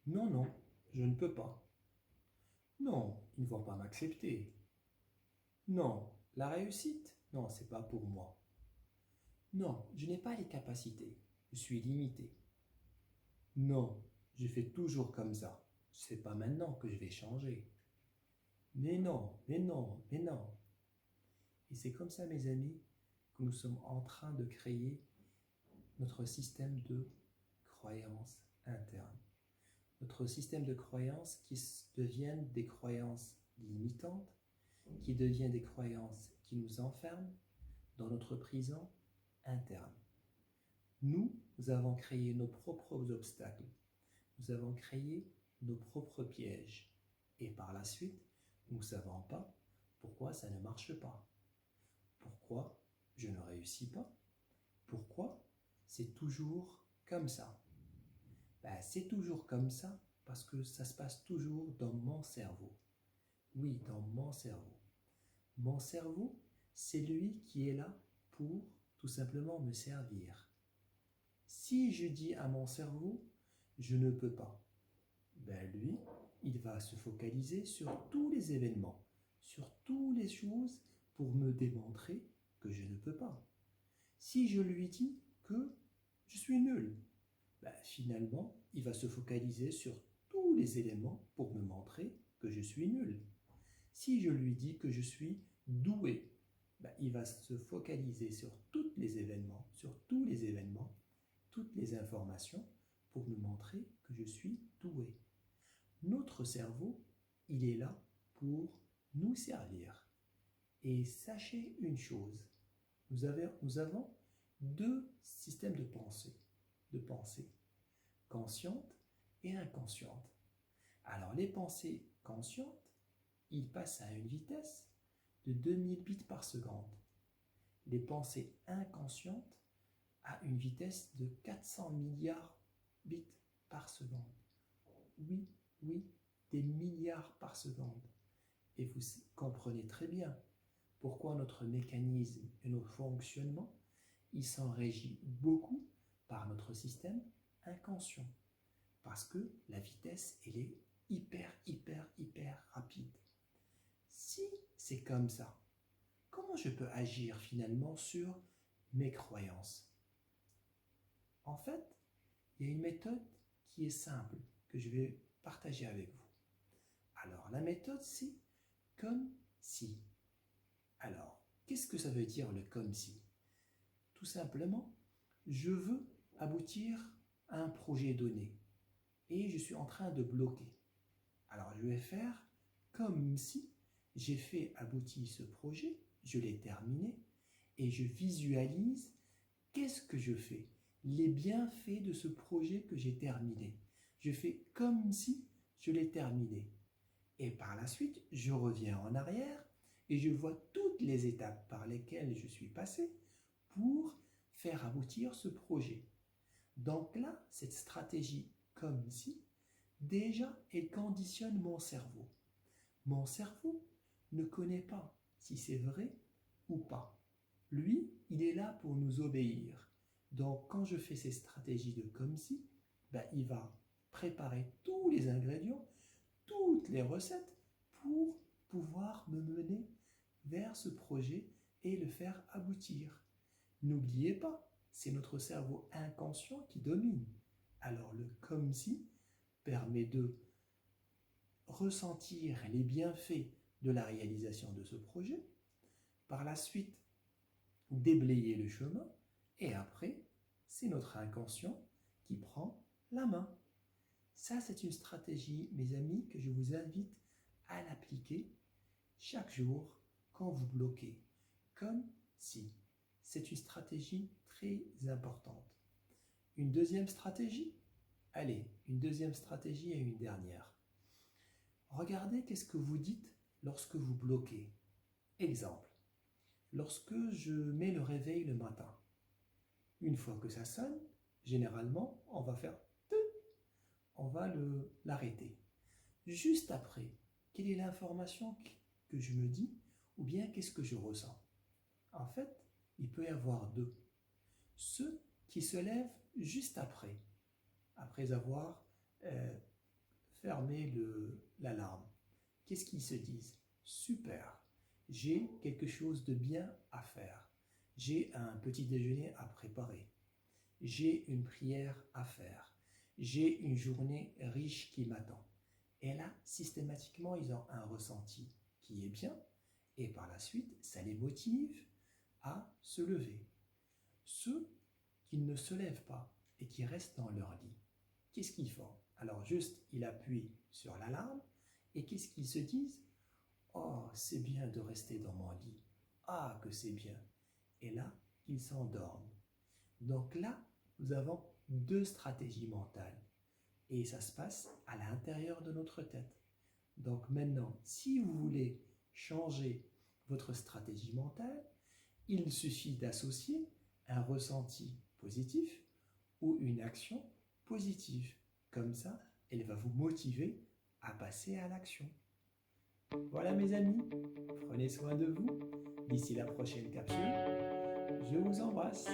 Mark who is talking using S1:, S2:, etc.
S1: Non, non, je ne peux pas. Non, ils ne vont pas m'accepter. Non, la réussite, non, c'est pas pour moi. Non, je n'ai pas les capacités. Je suis limité. Non, je fais toujours comme ça. C'est pas maintenant que je vais changer. Mais non, mais non, mais non. Et c'est comme ça, mes amis, que nous sommes en train de créer notre système de croyances internes. Notre système de croyances qui deviennent des croyances limitantes, qui deviennent des croyances qui nous enferment dans notre prison interne. Nous avons créé nos propres obstacles, nous avons créé nos propres pièges. Et par la suite, nous ne savons pas pourquoi ça ne marche pas. Pourquoi je ne réussis pas? Pourquoi c'est toujours comme ça? C'est toujours comme ça parce que ça se passe toujours dans mon cerveau. Oui, dans mon cerveau. Mon cerveau, c'est lui qui est là pour tout simplement me servir. Si je dis à mon cerveau, je ne peux pas, lui, il va se focaliser sur tous les événements, sur toutes les choses pour me démontrer que je ne peux pas. Si je lui dis que je suis nul, finalement, il va se focaliser sur tous les éléments pour me montrer que je suis nul. Si je lui dis que je suis doué, il va se focaliser sur tous les événements, toutes les informations pour me montrer que je suis doué. Notre cerveau, il est là pour nous servir. Et sachez une chose, nous avons deux systèmes de pensée, consciente et inconsciente. Alors les pensées conscientes, ils passent à une vitesse de 2000 bits par seconde. Les pensées inconscientes à une vitesse de 400 milliards bits par seconde. Oui, oui, des milliards par seconde. Et vous comprenez très bien pourquoi notre mécanisme et notre fonctionnement, il s'en régit beaucoup par notre système inconscient. Parce que la vitesse, elle est hyper rapide. Si c'est comme ça, comment je peux agir finalement sur mes croyances? En fait, il y a une méthode qui est simple, que je vais partager avec vous. Alors, la méthode, c'est comme si. Alors, qu'est-ce que ça veut dire le comme si? Tout simplement, je veux aboutir à un projet donné et je suis en train de bloquer. Alors, je vais faire comme si j'ai fait aboutir ce projet, je l'ai terminé et je visualise qu'est-ce que je fais, les bienfaits de ce projet que j'ai terminé. Je fais comme si je l'ai terminé. Et par la suite, je reviens en arrière et je vois toutes les étapes par lesquelles je suis passé pour faire aboutir ce projet. Donc là, cette stratégie comme si, déjà, elle conditionne mon cerveau. Mon cerveau ne connaît pas si c'est vrai ou pas. Lui, il est là pour nous obéir. Donc quand je fais ces stratégies de comme si, il va préparer tous les ingrédients, toutes les recettes pour pouvoir me mener vers ce projet et le faire aboutir. N'oubliez pas, c'est notre cerveau inconscient qui domine. Alors le comme si permet de ressentir les bienfaits de la réalisation de ce projet, par la suite déblayer le chemin, et après, c'est notre inconscient qui prend la main. Ça, c'est une stratégie, mes amis, que je vous invite à l'appliquer chaque jour quand vous bloquez, comme si. C'est une stratégie très importante. Une deuxième stratégie? Allez, une deuxième stratégie et une dernière. Regardez qu'est-ce que vous dites lorsque vous bloquez. Exemple, lorsque je mets le réveil le matin, une fois que ça sonne, généralement, on va faire te, on va l'arrêter. Juste après, quelle est l'information que je me dis ou bien qu'est-ce que je ressens? En fait, il peut y avoir deux. Ceux qui se lèvent juste après avoir fermer l'alarme. Qu'est-ce qu'ils se disent? Super, j'ai quelque chose de bien à faire. J'ai un petit déjeuner à préparer. J'ai une prière à faire. J'ai une journée riche qui m'attend. Et là, systématiquement, ils ont un ressenti qui est bien. Et par la suite, ça les motive à se lever. Ceux qui ne se lèvent pas et qui restent dans leur lit, qu'est-ce qu'ils font? Alors juste, ils appuient sur l'alarme et qu'est-ce qu'ils se disent? Oh, c'est bien de rester dans mon lit. Ah, que c'est bien. Et là, ils s'endorment. Donc là, nous avons deux stratégies mentales. Et ça se passe à l'intérieur de notre tête. Donc maintenant, si vous voulez changer votre stratégie mentale, il suffit d'associer un ressenti positif ou une action positive. Comme ça, elle va vous motiver à passer à l'action. Voilà mes amis, prenez soin de vous. D'ici la prochaine capsule, je vous embrasse.